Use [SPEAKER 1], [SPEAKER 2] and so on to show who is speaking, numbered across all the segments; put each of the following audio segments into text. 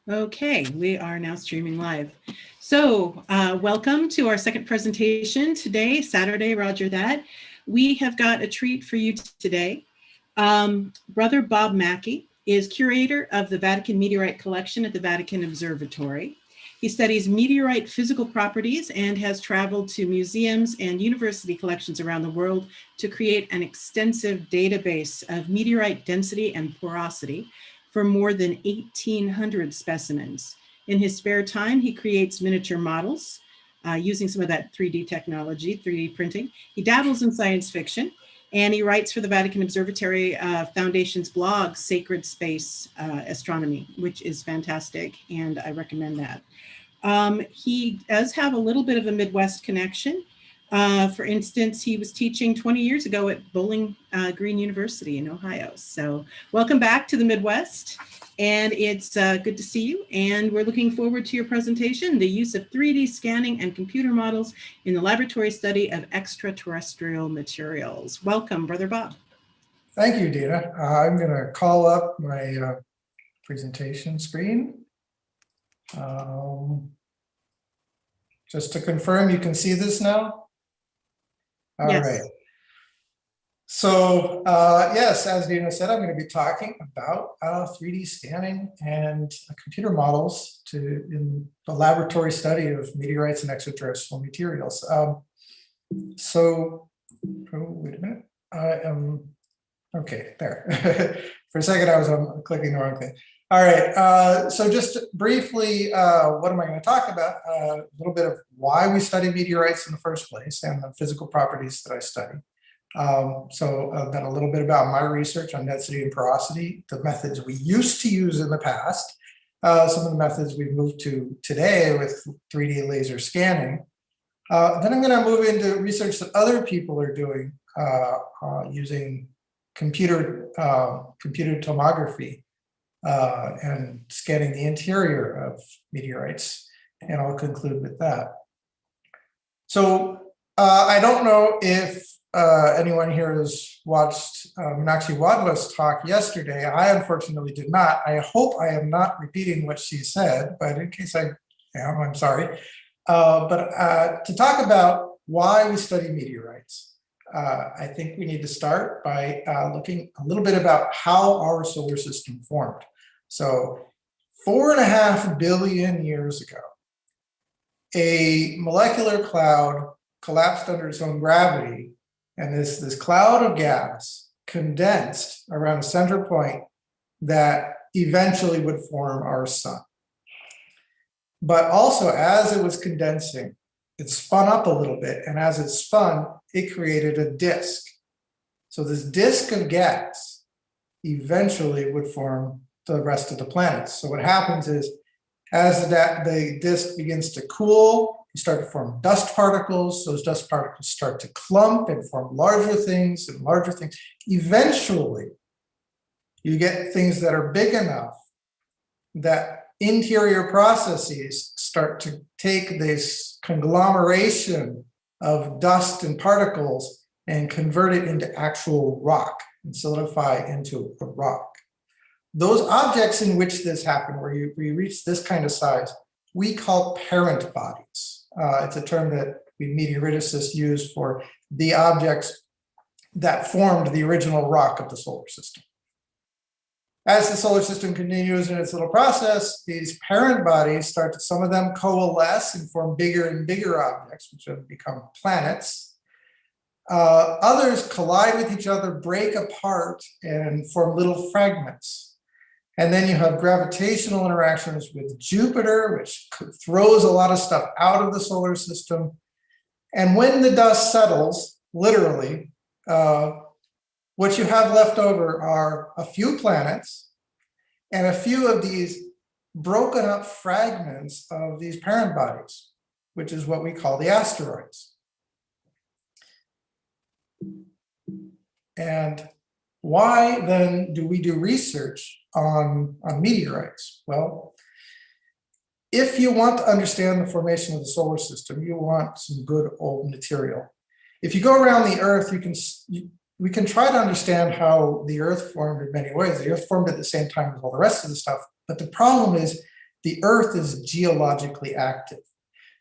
[SPEAKER 1] Okay, we are now streaming live. So, welcome to our second presentation today, Saturday, Roger that. We have got a treat for you today. Brother Bob Macke is curator of the Vatican Meteorite Collection at the Vatican Observatory. He studies meteorite physical properties and has traveled to museums and university collections around the world to create an extensive database of meteorite density and porosity for more than 1,800 specimens. In his spare time, he creates miniature models using some of that 3D technology, 3D printing. He dabbles in science fiction, and he writes for the Vatican Observatory Foundation's blog, Sacred Space Astronomy, which is fantastic, and I recommend that. He does have a little bit of a Midwest connection. For instance, he was teaching 20 years ago at Bowling Green University in Ohio. So welcome back to the Midwest, and it's good to see you. And we're looking forward to your presentation, the use of 3D scanning and computer models in the laboratory study of extraterrestrial materials. Welcome, Brother Bob.
[SPEAKER 2] Thank you, Dina. I'm going to call up my presentation screen. Just to confirm, you can see this now? All
[SPEAKER 1] yes.
[SPEAKER 2] right. So, yes, as Dina said, I'm going to be talking about 3D scanning and computer models in the laboratory study of meteorites and extraterrestrial materials. Wait a minute. Okay, there. For a second, I was clicking the wrong thing. All right, so just briefly, what am I going to talk about? A little bit of why we study meteorites in the first place and the physical properties that I study. Then a little bit about my research on density and porosity, the methods we used to use in the past, some of the methods we've moved to today with 3D laser scanning. Then I'm going to move into research that other people are doing using computed tomography and scanning the interior of meteorites, and I'll conclude with that. So I don't know if anyone here has watched Meenakshi Wadhwa's talk yesterday. I unfortunately did not. I hope I am not repeating what she said, but in case I am, I'm sorry. To talk about why we study meteorites, I think we need to start by looking a little bit about how our solar system formed. So 4.5 billion years ago, a molecular cloud collapsed under its own gravity, and this cloud of gas condensed around a center point that eventually would form our sun. But also, as it was condensing, it spun up a little bit, and as it spun, it created a disk. So this disk of gas eventually would form the rest of the planets. So what happens is, as the disk begins to cool, you start to form dust particles. Those dust particles start to clump and form larger things and larger things. Eventually, you get things that are big enough that interior processes start to take this conglomeration of dust and particles and convert it into actual rock and solidify into a rock. Those objects in which this happened, where you reach this kind of size, we call parent bodies. It's a term that we meteoriticists use for the objects that formed the original rock of the solar system. As the solar system continues in its little process, these parent bodies start to, some of them coalesce and form bigger and bigger objects, which have become planets. Others collide with each other, break apart, and form little fragments. And then you have gravitational interactions with Jupiter, which throws a lot of stuff out of the solar system. And when the dust settles, literally, what you have left over are a few planets and a few of these broken up fragments of these parent bodies, which is what we call the asteroids. And why then do we do research on meteorites? Well, if you want to understand the formation of the solar system, you want some good old material. If you go around the Earth, we can try to understand how the Earth formed in many ways. The Earth formed at the same time as all the rest of the stuff, but the problem is the Earth is geologically active.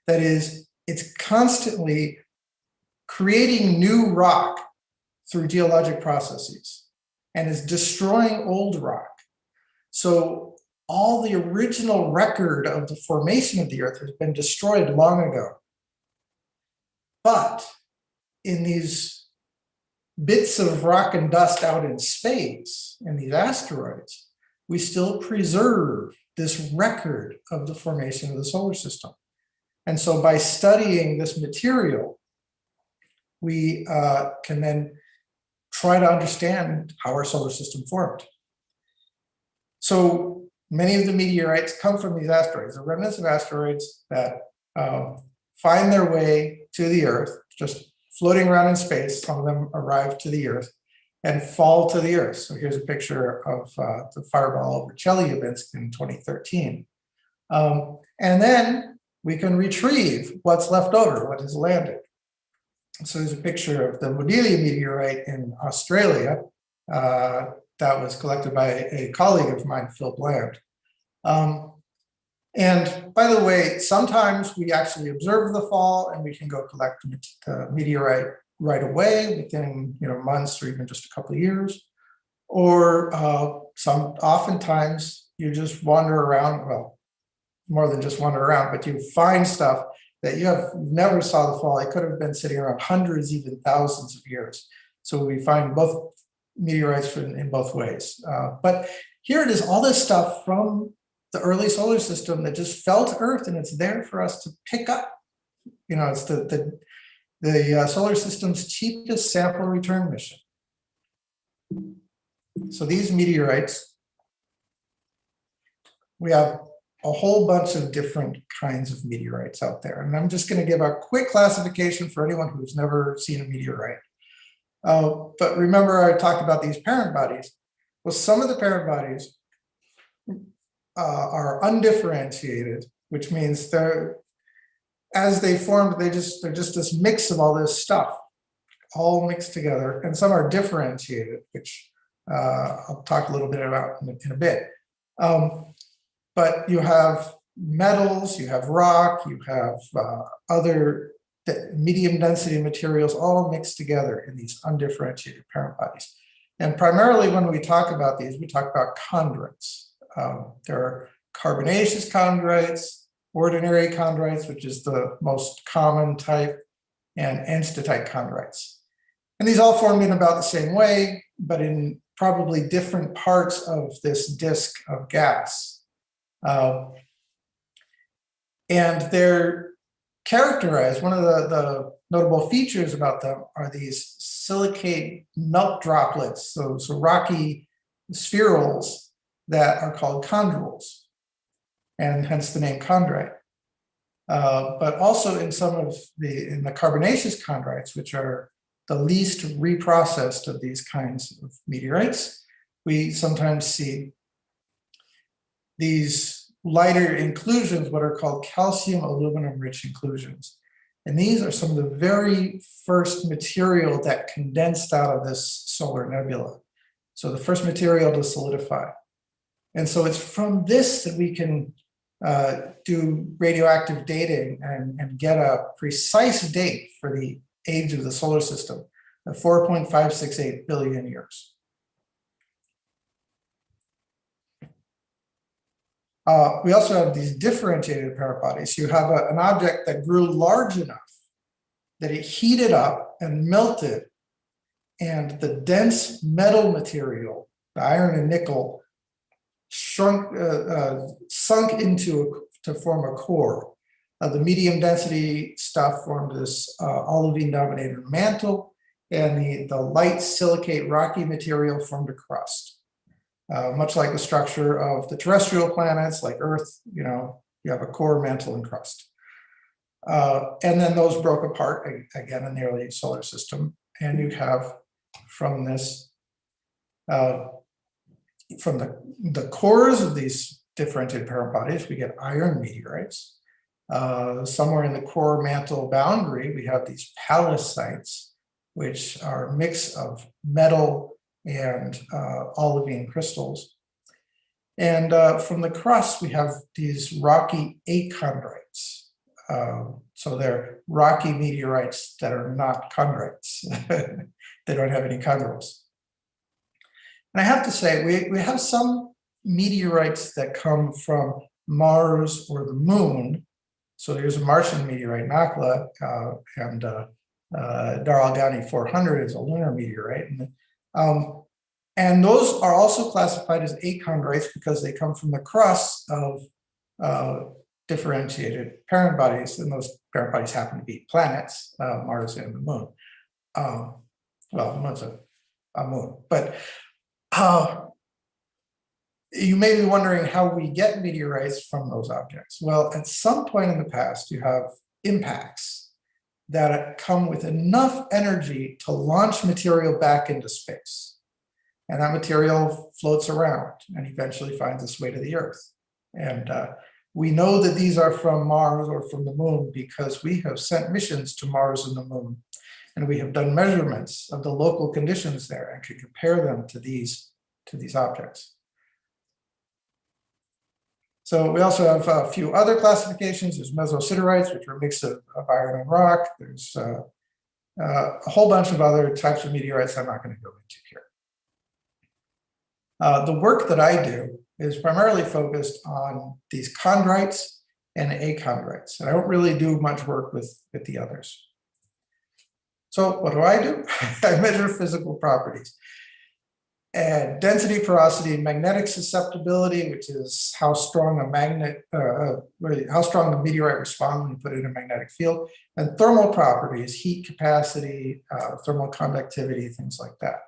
[SPEAKER 2] That is, it's constantly creating new rock through geologic processes and is destroying old rock. So all the original record of the formation of the Earth has been destroyed long ago. But in these bits of rock and dust out in space, in these asteroids, we still preserve this record of the formation of the solar system. And so by studying this material, we can then try to understand how our solar system formed. So many of the meteorites come from these asteroids, the remnants of asteroids that find their way to the Earth, just floating around in space. Some of them arrive to the Earth and fall to the Earth. So here's a picture of the fireball over Chelyabinsk in 2013. And then we can retrieve what's left over, what has landed. So there's a picture of the Modilia meteorite in Australia that was collected by a colleague of mine, Phil Bland. And by the way, sometimes we actually observe the fall and we can go collect the meteorite right away within months or even just a couple of years. Or oftentimes you just wander around, well, more than just wander around, but you find stuff that you never saw the fall. It could have been sitting around hundreds, even thousands of years. So we find both meteorites in both ways. But here it is, all this stuff from the early solar system that just fell to Earth, and it's there for us to pick up. It's the solar system's cheapest sample return mission. So these meteorites, we have a whole bunch of different kinds of meteorites out there. And I'm just going to give a quick classification for anyone who's never seen a meteorite. But remember, I talked about these parent bodies. Well, some of the parent bodies are undifferentiated, which means as they formed, they're just this mix of all this stuff, all mixed together. And some are differentiated, which I'll talk a little bit about in a bit. But you have metals, you have rock, you have other medium density materials all mixed together in these undifferentiated parent bodies. And primarily when we talk about these, we talk about chondrites. There are carbonaceous chondrites, ordinary chondrites, which is the most common type, and enstatite chondrites. And these all formed in about the same way, but in probably different parts of this disk of gas. And they're characterized, one of the notable features about them are these silicate melt droplets, so rocky spherules that are called chondrules, and hence the name chondrite. But also in the carbonaceous chondrites, which are the least reprocessed of these kinds of meteorites, we sometimes see these lighter inclusions, what are called calcium aluminum rich inclusions. And these are some of the very first material that condensed out of this solar nebula. So the first material to solidify. And so it's from this that we can do radioactive dating and get a precise date for the age of the solar system of 4.568 billion years. We also have these differentiated parent bodies. You have an object that grew large enough that it heated up and melted, and the dense metal material, the iron and nickel, sunk into to form a core. The medium density stuff formed this olivine dominated mantle, and the light silicate rocky material formed a crust. Much like the structure of the terrestrial planets like Earth, you have a core, mantle, and crust. And then those broke apart again in the early solar system. And you have from this, from the cores of these differentiated parent bodies, we get iron meteorites. Somewhere in the core mantle boundary, we have these pallasites, which are a mix of metal and olivine crystals. And from the crust, we have these rocky achondrites. So they're rocky meteorites that are not chondrites. They don't have any chondrules. And I have to say, we have some meteorites that come from Mars or the moon. So there's a Martian meteorite, Macke, and Daralgani 400 is a lunar meteorite. And those are also classified as achondrites because they come from the crust of differentiated parent bodies, and those parent bodies happen to be planets, Mars and the moon. Well, the moon's a moon, but you may be wondering how we get meteorites from those objects. Well, at some point in the past, you have impacts that come with enough energy to launch material back into space. And that material floats around and eventually finds its way to the Earth. And we know that these are from Mars or from the moon because we have sent missions to Mars and the moon. And we have done measurements of the local conditions there and can compare them to these objects. So we also have a few other classifications. There's mesositerites, which are a mix of iron and rock. There's a whole bunch of other types of meteorites I'm not going to go into here. The work that I do is primarily focused on these chondrites and achondrites. And I don't really do much work with the others. So what do? I measure physical properties. And density, porosity, magnetic susceptibility, which is how strong a magnet, how strong the meteorite responds when you put it in a magnetic field, and thermal properties, heat capacity, thermal conductivity, things like that.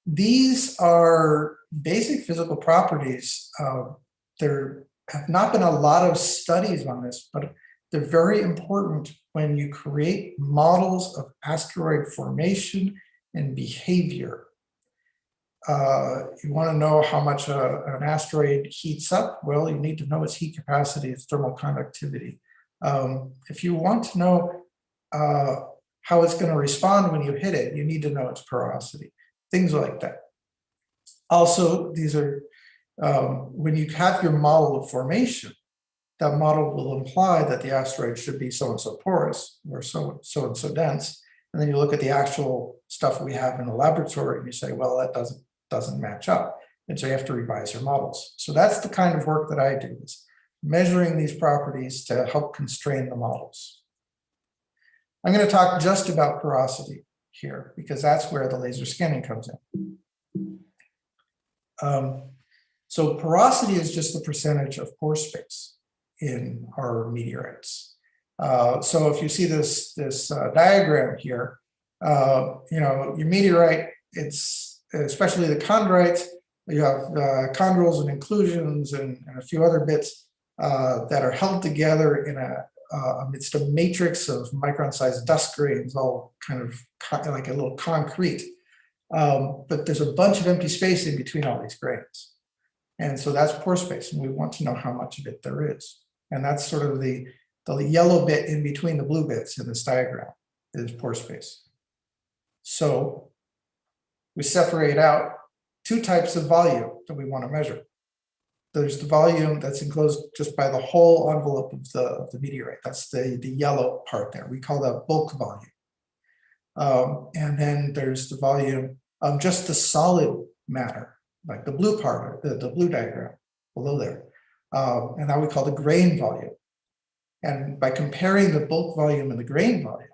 [SPEAKER 2] These are basic physical properties. There have not been a lot of studies on this, but they're very important when you create models of asteroid formation and behavior. You want to know how much an asteroid heats up? Well, you need to know its heat capacity, its thermal conductivity. If you want to know how it's going to respond when you hit it, you need to know its porosity, things like that. Also, these are, when you have your model of formation, that model will imply that the asteroid should be so-and-so porous or so-and-so dense. And then you look at the actual stuff we have in the laboratory and you say, well, that doesn't match up. And so you have to revise your models. So that's the kind of work that I do, is measuring these properties to help constrain the models. I'm going to talk just about porosity here because that's where the laser scanning comes in. So porosity is just the percentage of pore space in our meteorites. So if you see this diagram here, your meteorite, it's especially the chondrites, you have chondrules and inclusions and a few other bits that are held together in amidst a matrix of micron-sized dust grains, all kind of like a little concrete. But there's a bunch of empty space in between all these grains. And so that's pore space, and we want to know how much of it there is. And that's sort of the yellow bit in between the blue bits in this diagram is pore space. So we separate out two types of volume that we want to measure. There's the volume that's enclosed just by the whole envelope of the meteorite. That's the yellow part there. We call that bulk volume. And then there's the volume of just the solid matter, like the blue part, the blue diagram below there. And that we call the grain volume. And by comparing the bulk volume and the grain volume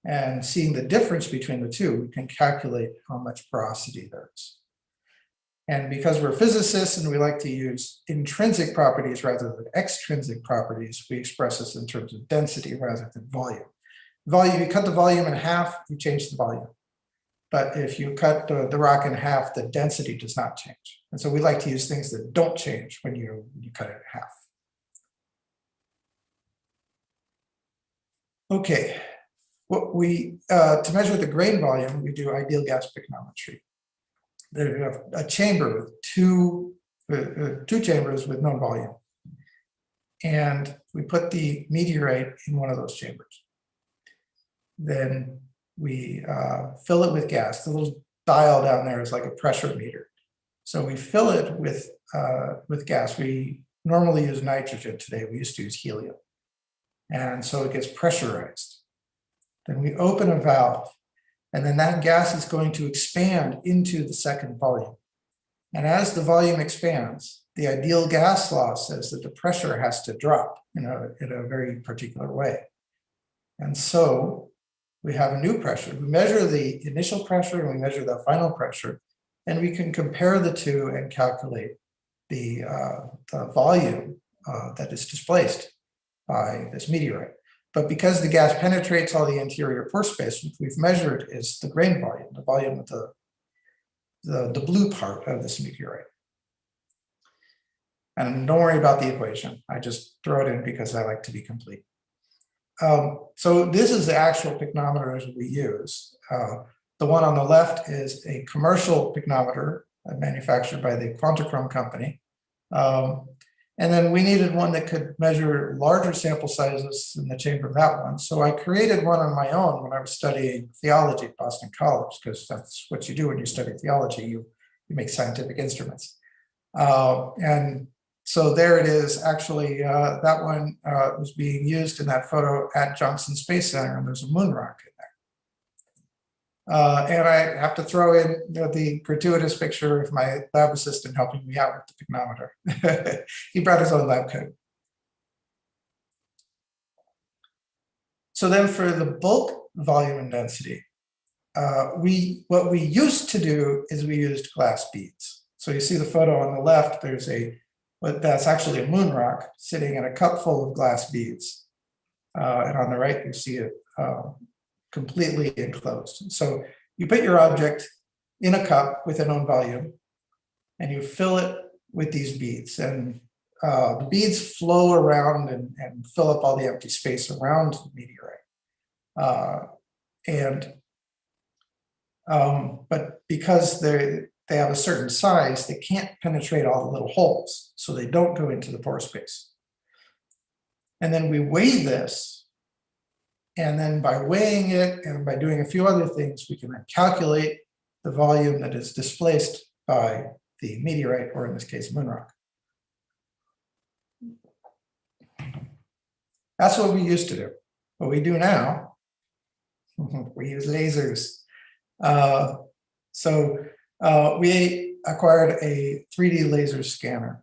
[SPEAKER 2] and seeing the difference between the two, we can calculate how much porosity there is. And because we're physicists and we like to use intrinsic properties rather than extrinsic properties, we express this in terms of density rather than volume. Volume, you cut the volume in half, you change the volume. But if you cut the rock in half, the density does not change. And so we like to use things that don't change when you cut it in half. Okay, what we to measure the grain volume, we do ideal gas picnometry. There you have a chamber with two chambers with no volume. And we put the meteorite in one of those chambers. Then we fill it with gas. The little dial down there is like a pressure meter. So we fill it with gas. We normally use nitrogen today. We used to use helium. And so it gets pressurized. Then we open a valve, and then that gas is going to expand into the second volume. And as the volume expands, the ideal gas law says that the pressure has to drop in a very particular way. And so we have a new pressure. We measure the initial pressure and we measure the final pressure, and we can compare the two and calculate the volume that is displaced by this meteorite. But because the gas penetrates all the interior pore space, what we've measured is the grain volume, the volume of the blue part of this meteorite. And don't worry about the equation. I just throw it in because I like to be complete. So this is the actual pycnometer we use. The one on the left is a commercial pycnometer manufactured by the Quantachrome company. And then we needed one that could measure larger sample sizes in the chamber of that one. So I created one on my own when I was studying theology at Boston College, because that's what you do when you study theology. You make scientific instruments. And so there it is. Actually, that one was being used in that photo at Johnson Space Center, and there's a moon rock in there. And I have to throw in the gratuitous picture of my lab assistant helping me out with the pycnometer. He brought his own lab coat. So then for the bulk volume and density, what we used to do is we used glass beads. So you see the photo on the left, there's that's actually a moon rock sitting in a cup full of glass beads. And on the right, you see it completely enclosed. So you put your object in a cup with a known volume, and you fill it with these beads. And the beads flow around and fill up all the empty space around the meteorite. But because they have a certain size, they can't penetrate all the little holes, so they don't go into the pore space. And then we weigh this, and then by weighing it and by doing a few other things, we can then calculate the volume that is displaced by the meteorite, or in this case, moon rock. That's what we used to do. What we do now, we use lasers. We acquired a 3D laser scanner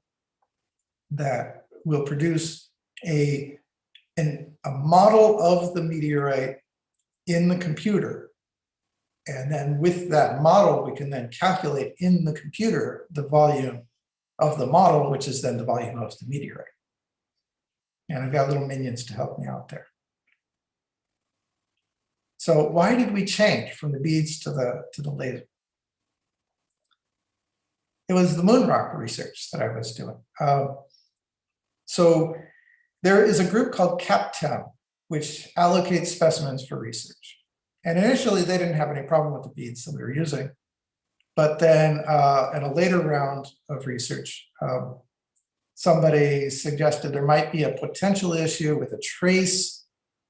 [SPEAKER 2] that will produce a model of the meteorite in the computer. And then with that model, we can then calculate in the computer the volume of the model, which is then the volume of the meteorite. And I've got little minions to help me out there. So why did we change from the beads to the laser? It was the moon rock research that I was doing. So there is a group called CAPTEM, which allocates specimens for research. And initially, they didn't have any problem with the beads that we were using. But then in a later round of research, somebody suggested there might be a potential issue with a trace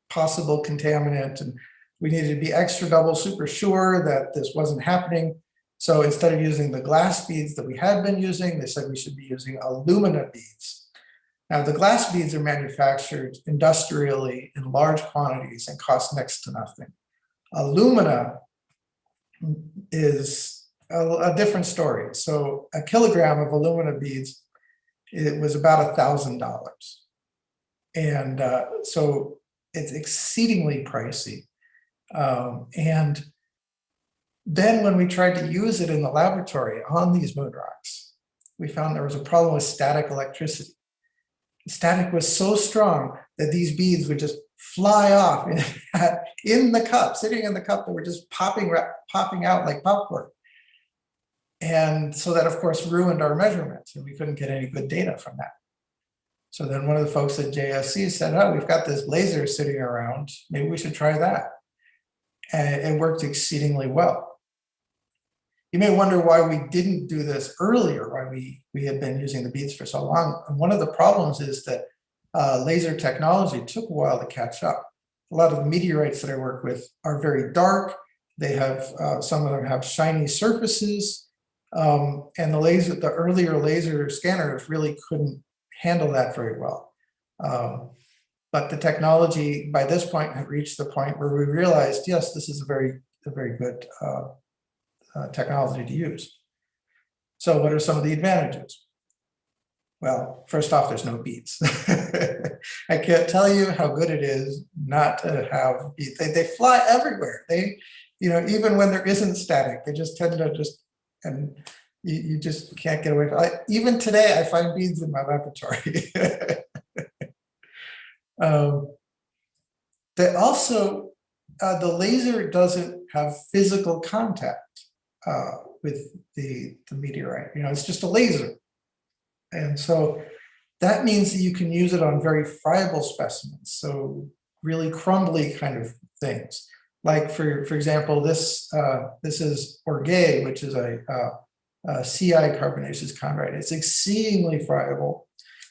[SPEAKER 2] possible contaminant, and we needed to be extra double super sure that this wasn't happening. So instead of using the glass beads that we had been using, they said we should be using alumina beads. Now, the glass beads are manufactured industrially in large quantities and cost next to nothing. Alumina is a different story. So a kilogram of alumina beads, it was about $1,000. And so it's exceedingly pricey. And then when we tried to use it in the laboratory on these moon rocks, we found there was a problem with static electricity. The static was so strong that these beads would just fly off in the cup, sitting in the cup, that were just popping out like popcorn. And so that, of course, ruined our measurements, and we couldn't get any good data from that. So then one of the folks at JSC said, oh, we've got this laser sitting around, maybe we should try that. And it worked exceedingly well. You may wonder why we didn't do this earlier, why we had been using the beads for so long. And one of the problems is that laser technology took a while to catch up. A lot of the meteorites that I work with are very dark. They have, some of them have shiny surfaces. And the earlier laser scanners really couldn't handle that very well. But the technology by this point had reached the point where we realized, yes, this is a very good technology to use. So what are some of the advantages? Well, first off, there's no beads. I can't tell you how good it is not to have beads. They fly everywhere. Even when there isn't static, they just tend to and you just can't get away from it. Even today, I find beads in my laboratory. They also, the laser doesn't have physical contact with the meteorite. It's just a laser. And so that means that you can use it on very friable specimens, so really crumbly kind of things. Like for example, this is orgeat, which is a CI carbonaceous chondrite. It's exceedingly friable.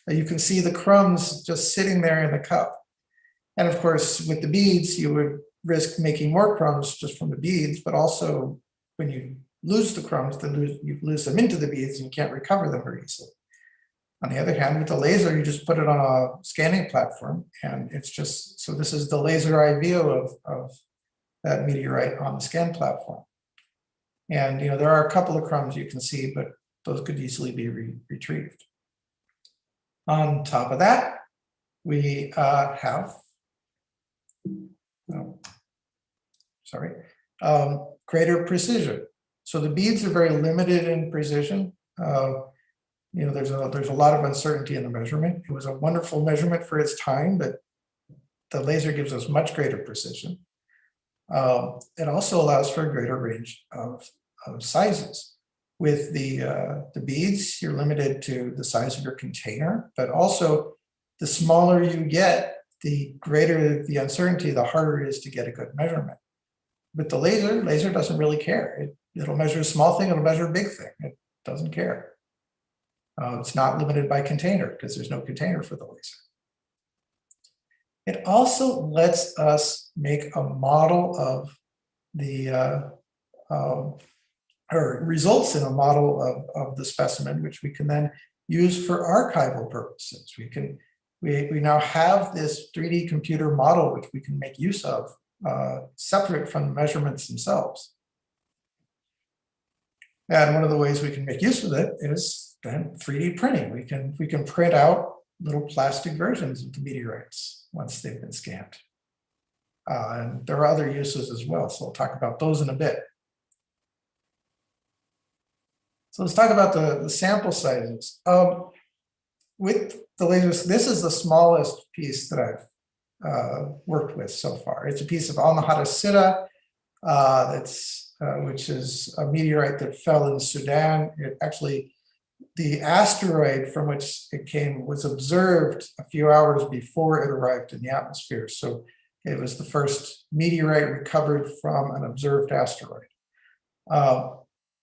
[SPEAKER 2] You can see the crumbs just sitting there in the cup. And of course, with the beads, you would risk making more crumbs just from the beads, but also when you lose the crumbs, you lose them into the beads and you can't recover them very easily. On the other hand, with the laser, you just put it on a scanning platform, and it's just, so this is the laser eye view of that meteorite on the scan platform. And there are a couple of crumbs you can see, but those could easily be retrieved. On top of that, we have, greater precision. So the beads are very limited in precision. There's a lot of uncertainty in the measurement. It was a wonderful measurement for its time, but the laser gives us much greater precision. It also allows for a greater range of sizes. With the beads, you're limited to the size of your container, but also the smaller you get, the greater the uncertainty, the harder it is to get a good measurement. With the laser doesn't really care. It'll measure a small thing, it'll measure a big thing. It doesn't care. It's not limited by container because there's no container for the laser. It also lets us make a model of or results in a model of the specimen, which we can then use for archival purposes. We now have this 3D computer model which we can make use of separate from the measurements themselves. And one of the ways we can make use of it is then 3D printing. We can print out little plastic versions of the meteorites once they've been scanned. And there are other uses as well, so we'll talk about those in a bit. So let's talk about the sample sizes. With the lasers, this is the smallest piece that I've worked with so far. It's a piece of Almahata which is a meteorite that fell in Sudan. The asteroid from which it came was observed a few hours before it arrived in the atmosphere. So it was the first meteorite recovered from an observed asteroid.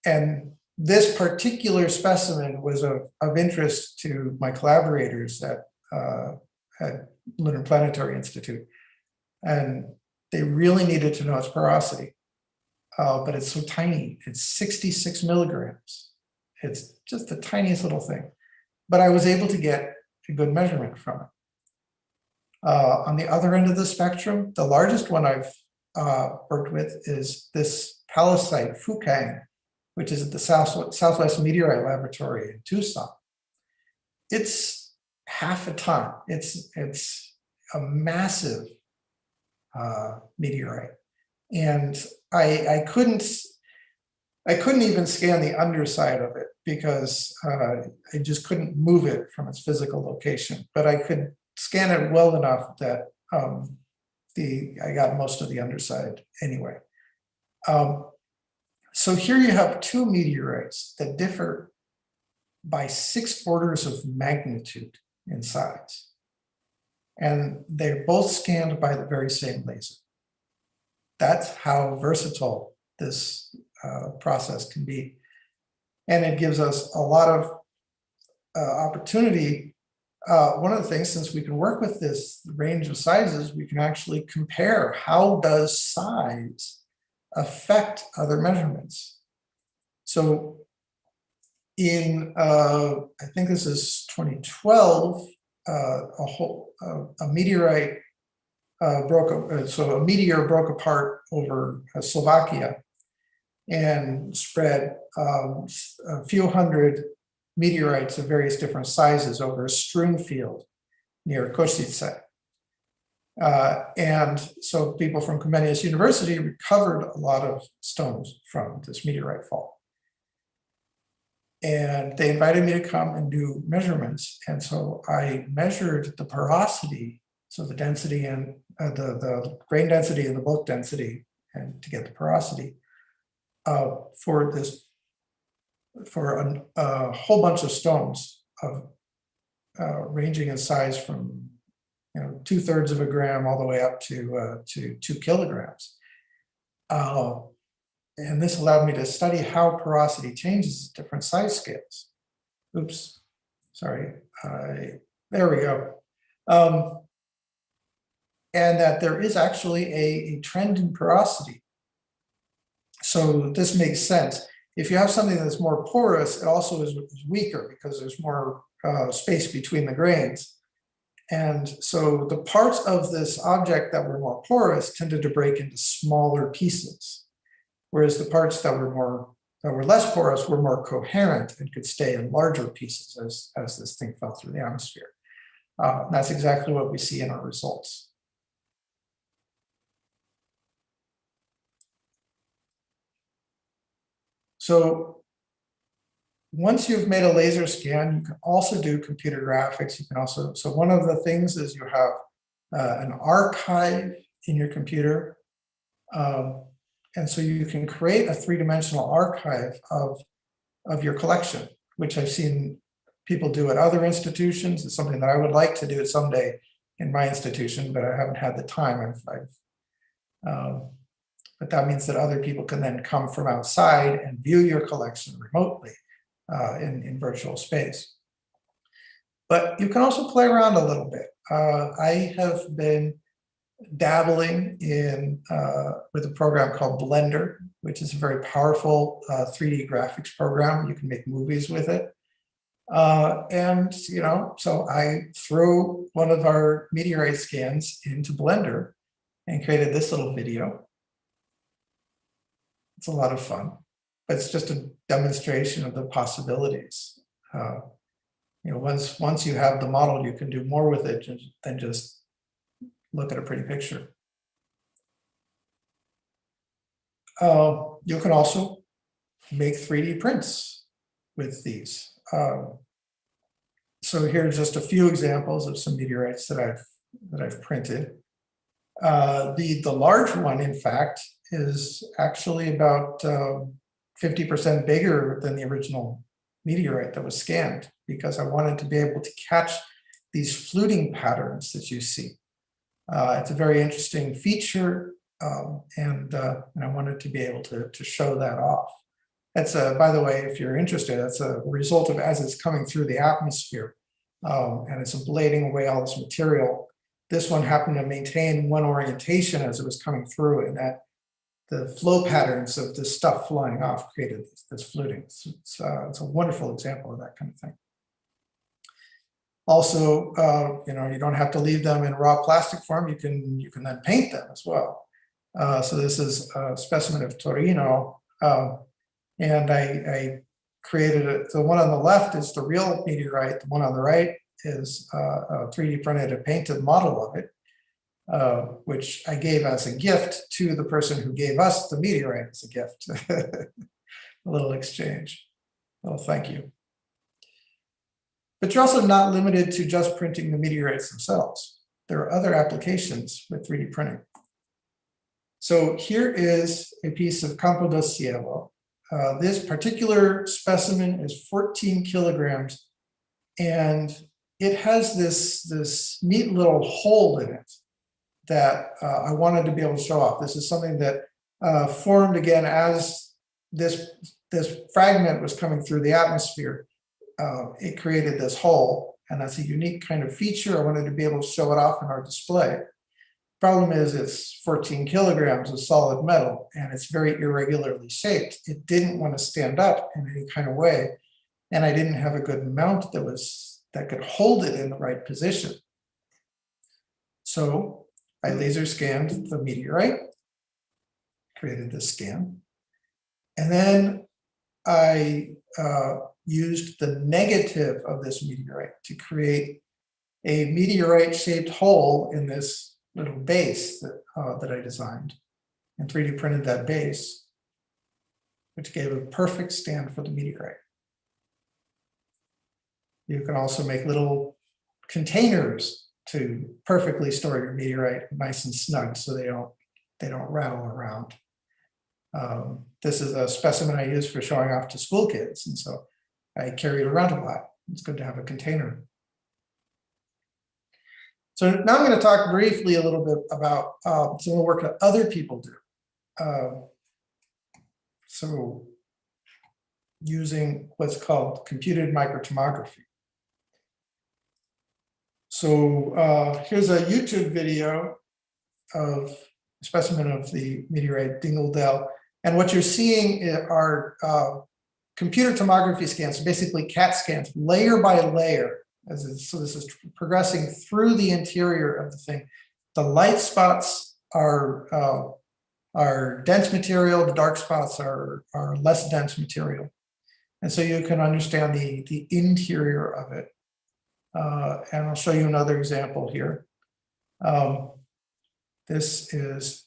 [SPEAKER 2] And this particular specimen was of interest to my collaborators at Lunar Planetary Institute. And they really needed to know its porosity. But it's so tiny, it's 66 milligrams. It's just the tiniest little thing. But I was able to get a good measurement from it. On the other end of the spectrum, the largest one I've worked with is this palisite Fukang, which is at the Southwest Meteorite Laboratory in Tucson. It's half a ton. It's a massive meteorite. And I couldn't even scan the underside of it because I just couldn't move it from its physical location. But I could scan it well enough that I got most of the underside anyway. So here you have two meteorites that differ by 6 orders of magnitude in size. And they're both scanned by the very same laser. That's how versatile this process can be. And it gives us a lot of opportunity. One of the things, since we can work with this range of sizes, we can actually compare how does size affect other measurements. So I think this is 2012, a meteorite a meteor broke apart over Slovakia and spread a few hundred meteorites of various different sizes over a strewn field near Košice. And so people from Comenius University recovered a lot of stones from this meteorite fall. And they invited me to come and do measurements. And so I measured the porosity, so the density and the grain density and the bulk density, and to get the porosity for a whole bunch of stones ranging in size from 2/3 of a gram all the way up to 2 kilograms. And this allowed me to study how porosity changes at different size scales. Oops, sorry. There we go. And that there is actually a trend in porosity. So this makes sense. If you have something that's more porous, it also is weaker because there's more space between the grains. And so the parts of this object that were more porous tended to break into smaller pieces, whereas the parts that were less porous were more coherent and could stay in larger pieces as this thing fell through the atmosphere. That's exactly what we see in our results. So once you've made a laser scan, you can also do computer graphics. You can also, so one of the things is you have an archive in your computer. And so you can create a three-dimensional archive of your collection, which I've seen people do at other institutions. It's something that I would like to do someday in my institution, but I haven't had the time. But that means that other people can then come from outside and view your collection remotely in virtual space. But you can also play around a little bit. I have been dabbling in with a program called Blender, which is a very powerful 3D graphics program. You can make movies with it. And so I threw one of our meteorite scans into Blender and created this little video. It's a lot of fun, but it's just a demonstration of the possibilities. Once you have the model, you can do more with it than just look at a pretty picture. You can also make 3D prints with these. So here are just a few examples of some meteorites that I've printed. The large one, in fact, is actually about 50% bigger than the original meteorite that was scanned, because I wanted to be able to catch these fluting patterns that you see. It's a very interesting feature, and I wanted to be able to show that off. That's by the way, if you're interested, that's a result of as it's coming through the atmosphere, and it's ablating away all this material. This one happened to maintain one orientation as it was coming through, and that the flow patterns of this stuff flying off created this fluting. It's a wonderful example of that kind of thing. Also, you don't have to leave them in raw plastic form. You can then paint them as well. So this is a specimen of Torino, and I created it. The one on the left is the real meteorite. The one on the right is a 3D printed, a painted model of it, which I gave as a gift to the person who gave us the meteorite as a gift. A little exchange. Well, thank you. But you're also not limited to just printing the meteorites themselves. There are other applications with 3D printing. So here is a piece of campo da cielo. This particular specimen is 14 kilograms, and it has this neat little hole in it that I wanted to be able to show off. This is something that formed again as this fragment was coming through the atmosphere. It created this hole, and that's a unique kind of feature. I wanted to be able to show it off in our display. Problem is, it's 14 kilograms of solid metal, and it's very irregularly shaped. It didn't want to stand up in any kind of way. and I didn't have a good mount that could hold it in the right position. So I laser scanned the meteorite, created this scan, and then I used the negative of this meteorite to create a meteorite-shaped hole in this little base that I designed, and 3D printed that base, which gave a perfect stand for the meteorite. You can also make little containers to perfectly store your meteorite nice and snug so they don't rattle around. This is a specimen I use for showing off to school kids, and so I carry it around a lot. It's good to have a container. So now I'm going to talk briefly a little bit about some of the work that other people do. So using what's called computed microtomography. So here's a YouTube video of a specimen of the meteorite Dingle-Dell. And what you're seeing are computer tomography scans, basically CAT scans, layer by layer. So this is progressing through the interior of the thing. The light spots are dense material, the dark spots are less dense material. And so you can understand the interior of it. And I'll show you another example here. This is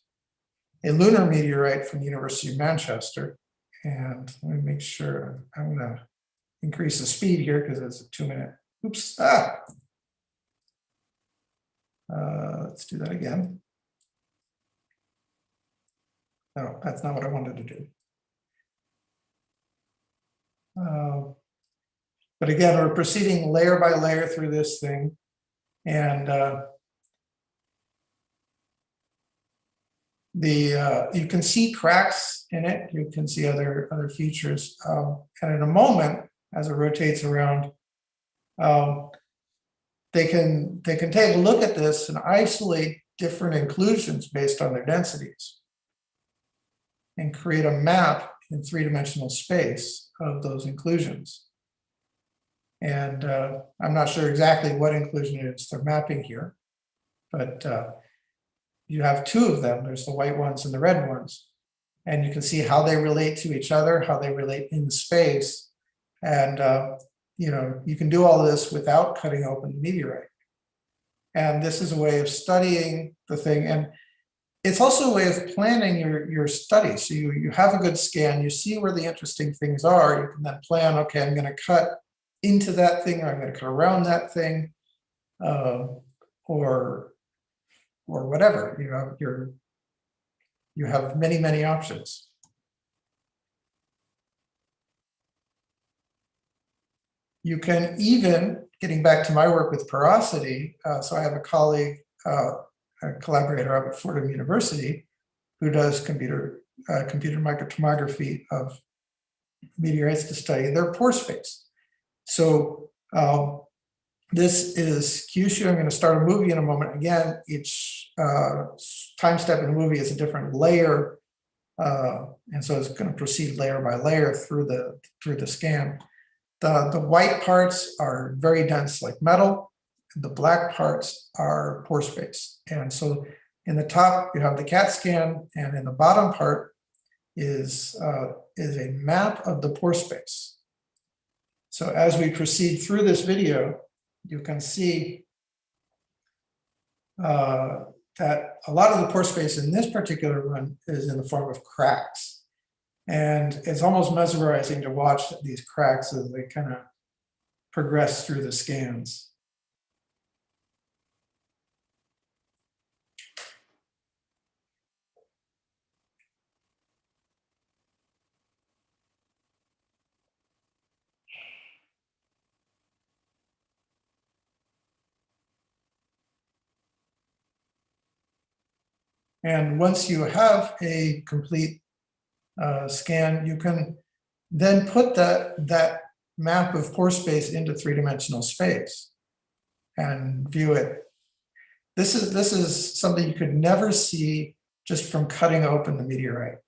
[SPEAKER 2] a lunar meteorite from the University of Manchester. And let me make sure, I'm gonna increase the speed here because it's a 2-minute, oops, let's do that again. No, that's not what I wanted to do. But again, we're proceeding layer by layer through this thing. And you can see cracks in it. You can see other features. And in a moment, as it rotates around, they can take a look at this and isolate different inclusions based on their densities and create a map in 3-dimensional space of those inclusions. And I'm not sure exactly what inclusion it is they're mapping here, but you have 2 of them. There's the white ones and the red ones. And you can see how they relate to each other, how they relate in space. And you can do all this without cutting open the meteorite. And this is a way of studying the thing. And it's also a way of planning your study. So you have a good scan, you see where the interesting things are. You can then plan, okay, I'm going to cut into that thing, or I'm going to cut around that thing, or whatever. You have many options. You can even, getting back to my work with porosity, so I have a colleague, a collaborator up at Fordham University, who does computer microtomography of meteorites to study their pore space. So this is Kyushu. I'm going to start a movie in a moment. Again, each time step in the movie is a different layer, and so it's going to proceed layer by layer through the scan. The white parts are very dense, like metal. The black parts are pore space. And so in the top, you have the CAT scan, and in the bottom part is a map of the pore space. So as we proceed through this video, you can see that a lot of the pore space in this particular one is in the form of cracks. And it's almost mesmerizing to watch these cracks as they kind of progress through the scans. And once you have a complete scan, you can then put that map of pore space into 3-dimensional space and view it. This is something you could never see just from cutting open the meteorite.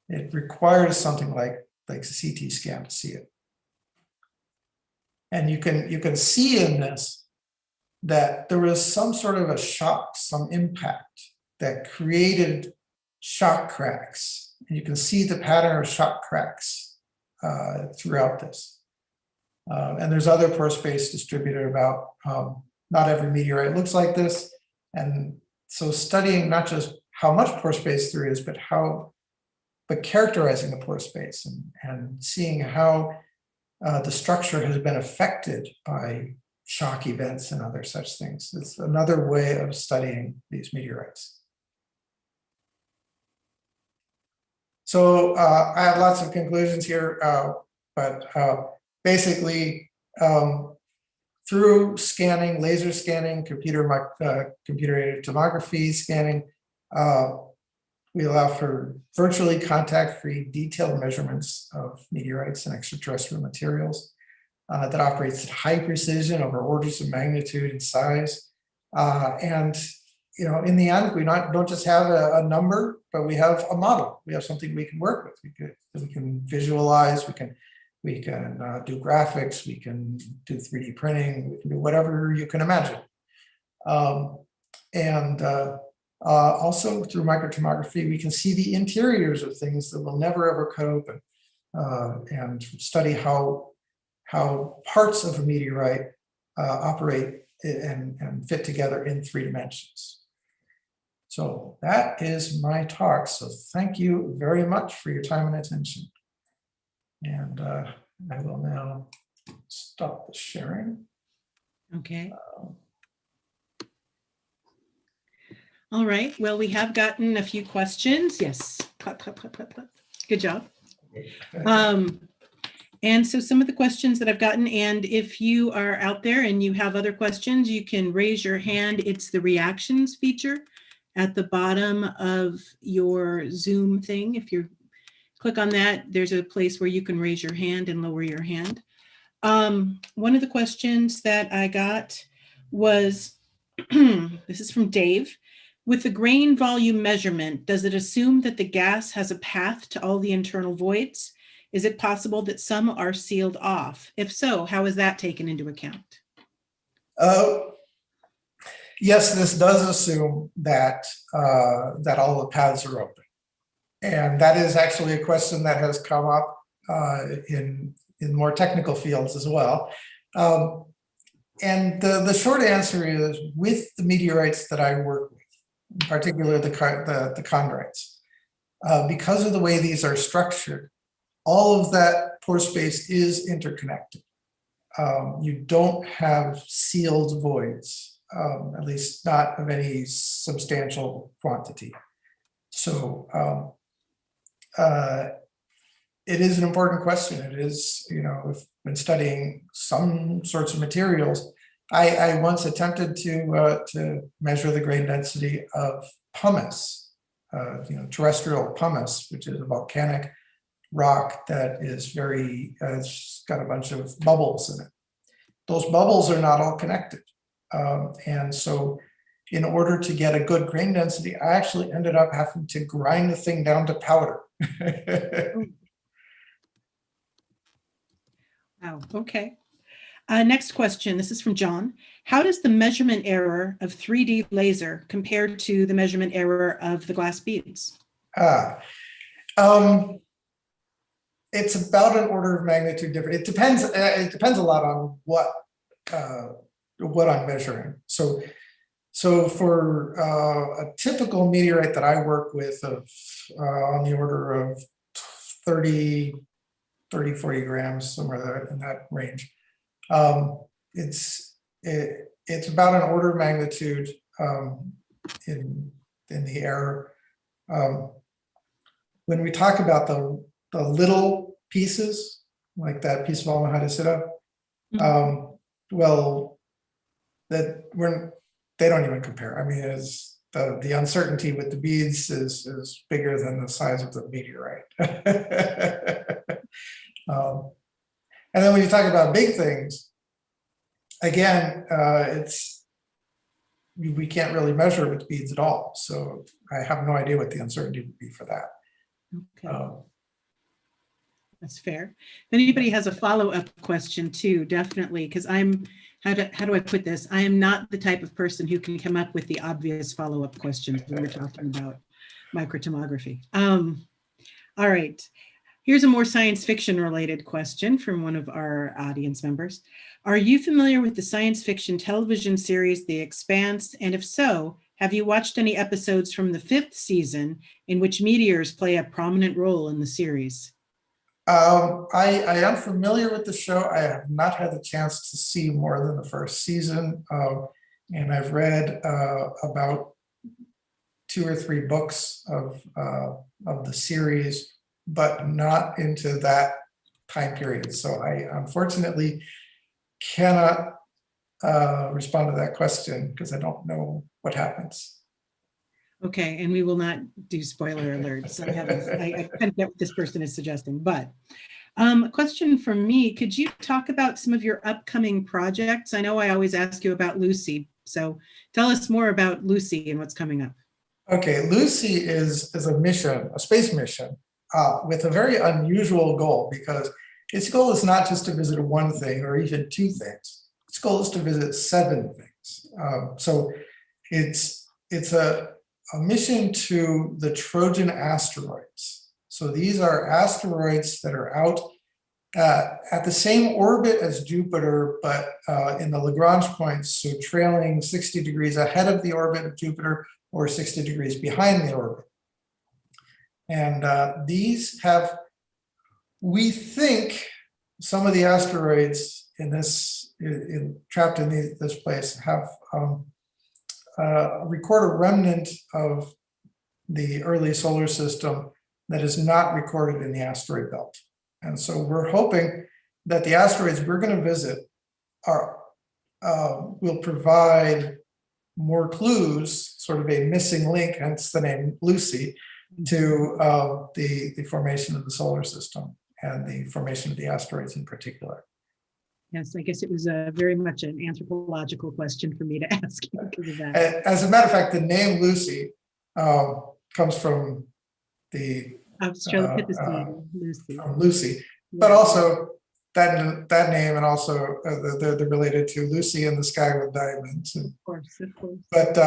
[SPEAKER 2] It requires something like a CT scan to see it. And you can see in this that there was some sort of a shock, some impact that created shock cracks. And you can see the pattern of shock cracks throughout this. And there's other pore space distributed about. Not every meteorite looks like this. And so studying not just how much pore space there is, but characterizing the pore space and seeing how the structure has been affected by shock events and other such things. It's another way of studying these meteorites. So I have lots of conclusions here, but basically through scanning, laser scanning, computer-aided tomography scanning, we allow for virtually contact-free detailed measurements of meteorites and extraterrestrial materials that operates at high precision over orders of magnitude and size. And in the end, we don't just have a number, but we have a model. We have something we can work with. We can visualize. We can do graphics. We can do 3D printing. We can do whatever you can imagine. Also through microtomography, we can see the interiors of things that will never ever cut open, and study how parts of a meteorite operate and fit together in 3 dimensions. So that is my talk. So thank you very much for your time and attention. And I will now stop the sharing.
[SPEAKER 1] Okay. All right. Well, we have gotten a few questions. Yes. Clap, clap, clap, clap, clap. Good job. And so some of the questions that I've gotten, and if you are out there and you have other questions, you can raise your hand. It's the reactions feature at the bottom of your Zoom thing. If you click on that, there's a place where you can raise your hand and lower your hand. One of the questions that I got was, this is from Dave. With the grain volume measurement, does it assume that the gas has a path to all the internal voids? Is it possible that some are sealed off? If so, how is that taken into account?
[SPEAKER 2] Yes, this does assume that that all the paths are open. And that is actually a question that has come up in more technical fields as well. And the short answer is, with the meteorites that I work with, in particular the chondrites, because of the way these are structured, all of that pore space is interconnected. You don't have sealed voids, at least not of any substantial quantity. So it is an important question. It is, when studying some sorts of materials, I once attempted to measure the grain density of pumice, terrestrial pumice, which is a volcanic rock that is it's got a bunch of bubbles in it. Those bubbles are not all connected. And so in order to get a good grain density, I actually ended up having to grind the thing down to powder.
[SPEAKER 1] Wow, okay. Next question, this is from John. How does the measurement error of 3D laser compare to the measurement error of the glass beads?
[SPEAKER 2] It's about an order of magnitude different. It depends a lot on what I'm measuring. So for a typical meteorite that I work with on the order of 30, 40 grams, somewhere there in that range, it's about an order of magnitude in the error. When we talk about the little pieces, like that piece of almahydacida, well, they don't even compare. I mean, the uncertainty with the beads is bigger than the size of the meteorite. And then when you talk about big things, again, we can't really measure with beads at all. So I have no idea what the uncertainty would be for that.
[SPEAKER 1] Okay. That's fair. If anybody has a follow-up question too, definitely, because how do I put this? I am not the type of person who can come up with the obvious follow-up questions when we're talking about microtomography. All right. Here's a more science fiction related question from one of our audience members. Are you familiar with the science fiction television series, The Expanse? And if so, have you watched any episodes from the 5th season in which meteors play a prominent role in the series?
[SPEAKER 2] I am familiar with the show. I have not had the chance to see more than the first season. And I've read about 2 or 3 books of the series, but not into that time period. So I unfortunately cannot respond to that question because I don't know what happens.
[SPEAKER 1] Okay, and we will not do spoiler alerts. I kind of get what this person is suggesting, but a question from me, could you talk about some of your upcoming projects? I know I always ask you about Lucy, so tell us more about Lucy and what's coming up.
[SPEAKER 2] Okay, Lucy is a mission, a space mission, with a very unusual goal, because its goal is not just to visit one thing or even 2 things. Its goal is to visit 7 things. So it's a mission to the Trojan asteroids. So these are asteroids that are out at the same orbit as Jupiter, but in the Lagrange points, so trailing 60 degrees ahead of the orbit of Jupiter or 60 degrees behind the orbit. And these have, we think, some of the asteroids in this, trapped in this place have record a remnant of the early solar system that is not recorded in the asteroid belt. And so we're hoping that the asteroids we're going to visit will provide more clues, sort of a missing link, hence the name Lucy, to the formation of the solar system and the formation of the asteroids in particular.
[SPEAKER 1] Yes, I guess it was very much an anthropological question for me to ask you because of that.
[SPEAKER 2] As a matter of fact, the name Lucy comes from the
[SPEAKER 1] Australopithecine Lucy.
[SPEAKER 2] From Lucy,
[SPEAKER 1] Yeah.
[SPEAKER 2] but also that name, and also they're related to Lucy in the Sky with Diamonds.
[SPEAKER 1] Of course, of course.
[SPEAKER 2] But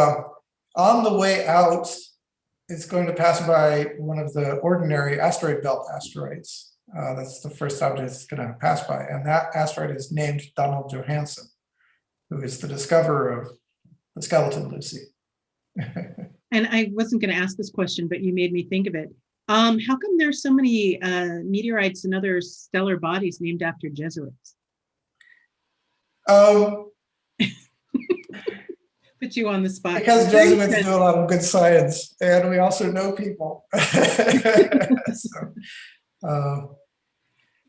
[SPEAKER 2] on the way out, it's going to pass by one of the ordinary asteroid belt asteroids. That's the first object it's going to pass by. And that asteroid is named Donald Johanson, who is the discoverer of the skeleton Lucy.
[SPEAKER 1] And I wasn't going to ask this question, but you made me think of it. How come there's so many meteorites and other stellar bodies named after Jesuits? Put you on the spot.
[SPEAKER 2] Because Jesuits do a lot of good science, and we also know people.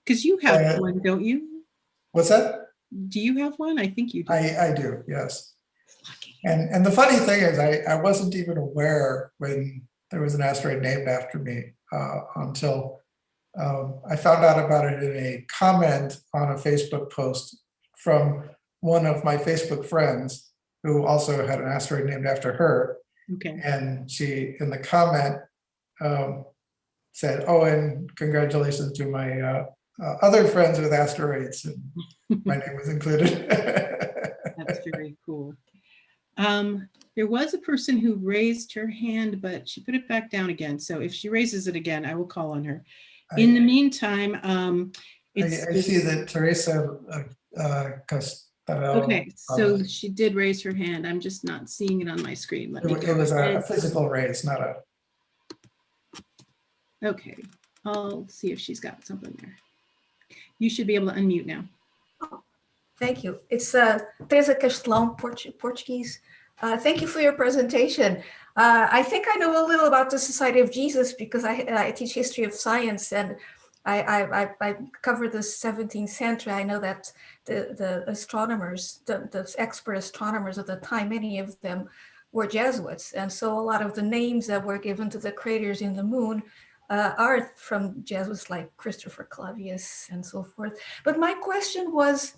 [SPEAKER 1] Because you have one, don't you?
[SPEAKER 2] What's that?
[SPEAKER 1] Do you have one? I think you do.
[SPEAKER 2] I do, yes.
[SPEAKER 1] Lucky.
[SPEAKER 2] And the funny thing is, I wasn't even aware when there was an asteroid named after me until I found out about it in a comment on a Facebook post from one of my Facebook friends who also had an asteroid named after her.
[SPEAKER 1] Okay.
[SPEAKER 2] And she, in the comment, said, "Oh, and congratulations to my other friends with asteroids." And my name was included.
[SPEAKER 1] That's very cool. There was a person who raised her hand, but she put it back down again. So if she raises it again, I will call on her. In the meantime,
[SPEAKER 2] I see that Teresa
[SPEAKER 1] okay, so she did raise her hand. I'm just not seeing it on my screen. Let me go.
[SPEAKER 2] It was a physical raise, not a.
[SPEAKER 1] Okay, I'll see if she's got something there. You should be able to unmute now.
[SPEAKER 3] Oh, thank you. It's Teresa Castelão, Portuguese. Thank you for your presentation. I think I know a little about the Society of Jesus because I teach history of science, and I cover the 17th century. I know that the astronomers, the expert astronomers of the time, many of them were Jesuits. And so a lot of the names that were given to the craters in the moon are from Jesuits like Christopher Clavius and so forth. But my question was,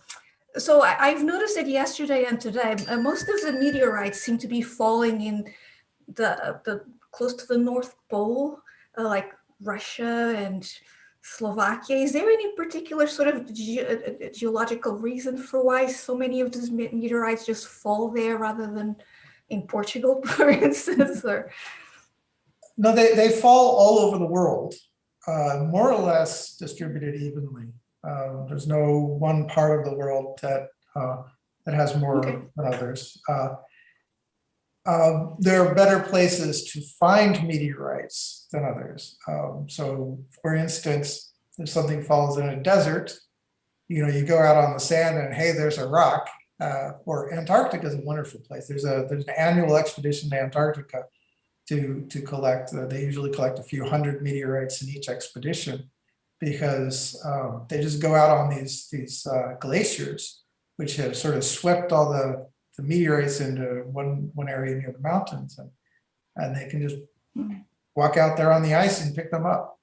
[SPEAKER 3] so I've noticed that yesterday and today, most of the meteorites seem to be falling in the close to the North Pole, like Russia and Slovakia. Is there any particular sort of geological reason for why so many of these meteorites just fall there rather than in Portugal, for instance? Or
[SPEAKER 2] No, they fall all over the world, more or less distributed evenly. There's no one part of the world that has more than others. There are better places to find meteorites than others. So, for instance, if something falls in a desert, you go out on the sand and hey, there's a rock. Or Antarctica is a wonderful place. There's an annual expedition to Antarctica to collect. They usually collect a few hundred meteorites in each expedition because they just go out on these glaciers, which have sort of swept all the meteorites into one area near the mountains, and they can just walk out there on the ice and pick them up.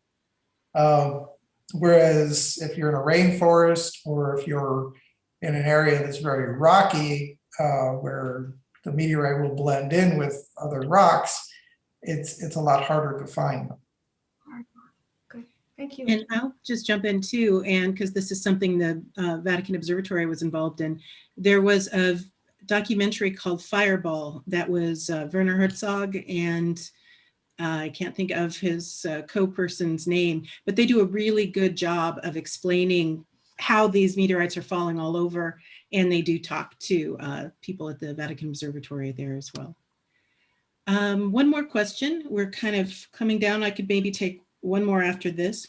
[SPEAKER 2] Whereas if you're in a rainforest or if you're in an area that's very rocky, where the meteorite will blend in with other rocks, it's a lot harder to find them.
[SPEAKER 3] Okay, thank you.
[SPEAKER 1] And I'll just jump in too, and because this is something the Vatican Observatory was involved in, there was a documentary called Fireball that was Werner Herzog and I can't think of his co-person's name, but they do a really good job of explaining how these meteorites are falling all over, and they do talk to people at the Vatican Observatory there as well. One more question. We're kind of coming down. I could maybe take one more after this.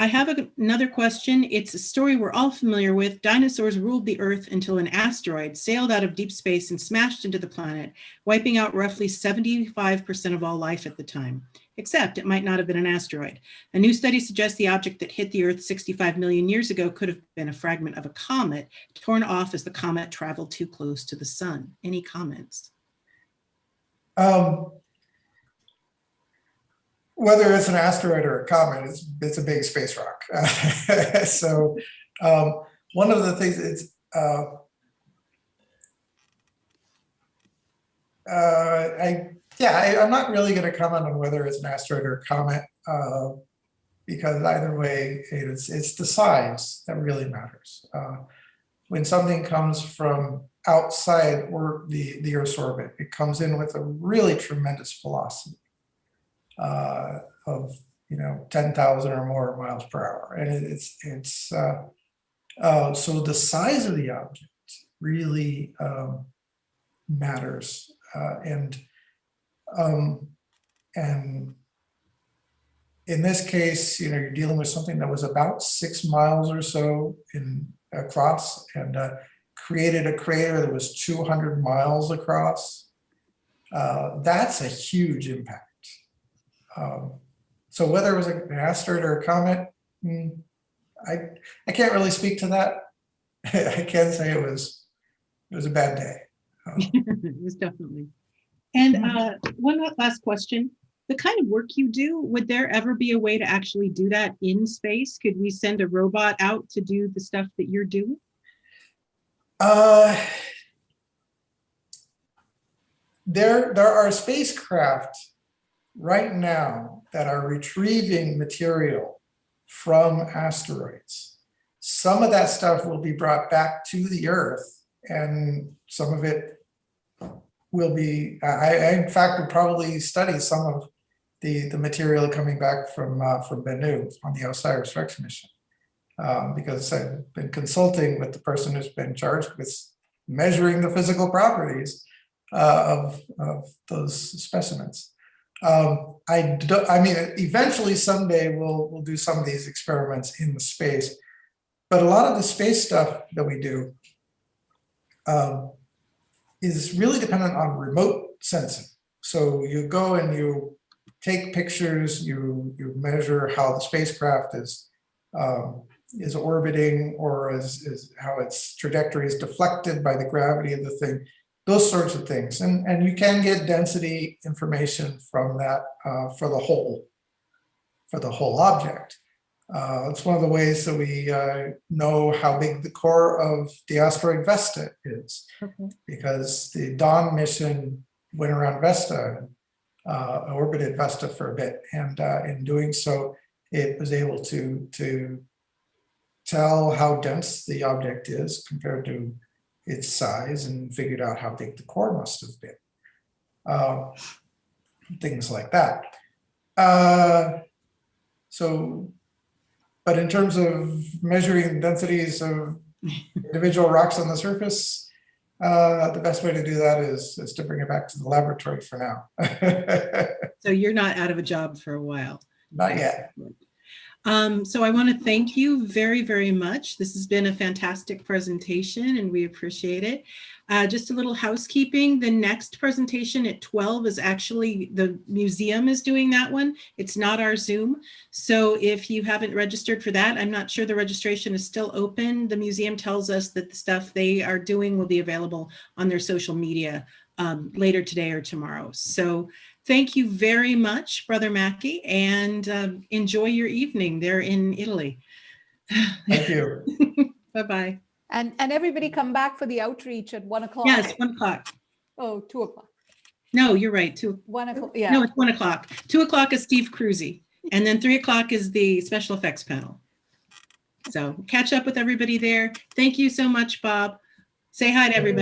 [SPEAKER 1] I have another question. It's a story we're all familiar with. Dinosaurs ruled the Earth until an asteroid sailed out of deep space and smashed into the planet, wiping out roughly 75% of all life at the time. Except it might not have been an asteroid. A new study suggests the object that hit the Earth 65 million years ago could have been a fragment of a comet, torn off as the comet traveled too close to the sun. Any comments?
[SPEAKER 2] Whether it's an asteroid or a comet, it's a big space rock. So one of the things is, I'm not really going to comment on whether it's an asteroid or a comet, because either way, it's the size that really matters. When something comes from outside or the Earth's orbit, it comes in with a really tremendous velocity. Of 10,000 or more miles per hour, and so the size of the object really matters, and in this case, you're dealing with something that was about 6 miles or so across, and created a crater that was 200 miles across. That's a huge impact. So whether it was an asteroid or a comet, I can't really speak to that. I can say it was a bad day.
[SPEAKER 1] It was definitely. And one last question. The kind of work you do, would there ever be a way to actually do that in space? Could we send a robot out to do the stuff that you're doing?
[SPEAKER 2] There are spacecraft right now that are retrieving material from asteroids. Some of that stuff will be brought back to the Earth, and some of it will be, I in fact would probably study some of the material coming back from Bennu on the OSIRIS-REx mission, because I've been consulting with the person who's been charged with measuring the physical properties of those specimens. I mean, eventually someday we'll do some of these experiments in the space, but a lot of the space stuff that we do is really dependent on remote sensing. So you go and you take pictures, you measure how the spacecraft is orbiting, or is how its trajectory is deflected by the gravity of the thing. Those sorts of things, and you can get density information from that for the whole object. It's one of the ways that we know how big the core of the asteroid Vesta is, because the Dawn mission went around Vesta, orbited Vesta for a bit, and in doing so, it was able to tell how dense the object is compared to its size, and figured out how big the core must have been. Things like that. But in terms of measuring densities of individual rocks on the surface, the best way to do that is to bring it back to the laboratory for now.
[SPEAKER 1] So you're not out of a job for a while.
[SPEAKER 2] Not yet.
[SPEAKER 1] So I want to thank you very, very much. This has been a fantastic presentation and we appreciate it. Just a little housekeeping. The next presentation at 12 is actually, the museum is doing that one. It's not our Zoom. So if you haven't registered for that, I'm not sure the registration is still open. The museum tells us that the stuff they are doing will be available on their social media later today or tomorrow. So thank you very much, Brother Macke, and enjoy your evening there in Italy.
[SPEAKER 2] Thank you.
[SPEAKER 1] Bye-bye.
[SPEAKER 4] And everybody come back for the outreach at 1 o'clock.
[SPEAKER 1] Yes, 1 o'clock.
[SPEAKER 4] Oh, 2 o'clock.
[SPEAKER 1] No, you're right.
[SPEAKER 4] 1 o'clock. Yeah.
[SPEAKER 1] No, it's 1 o'clock. 2 o'clock is Steve Cruzy. And then 3 o'clock is the special effects panel. So catch up with everybody there. Thank you so much, Bob. Say hi to everybody.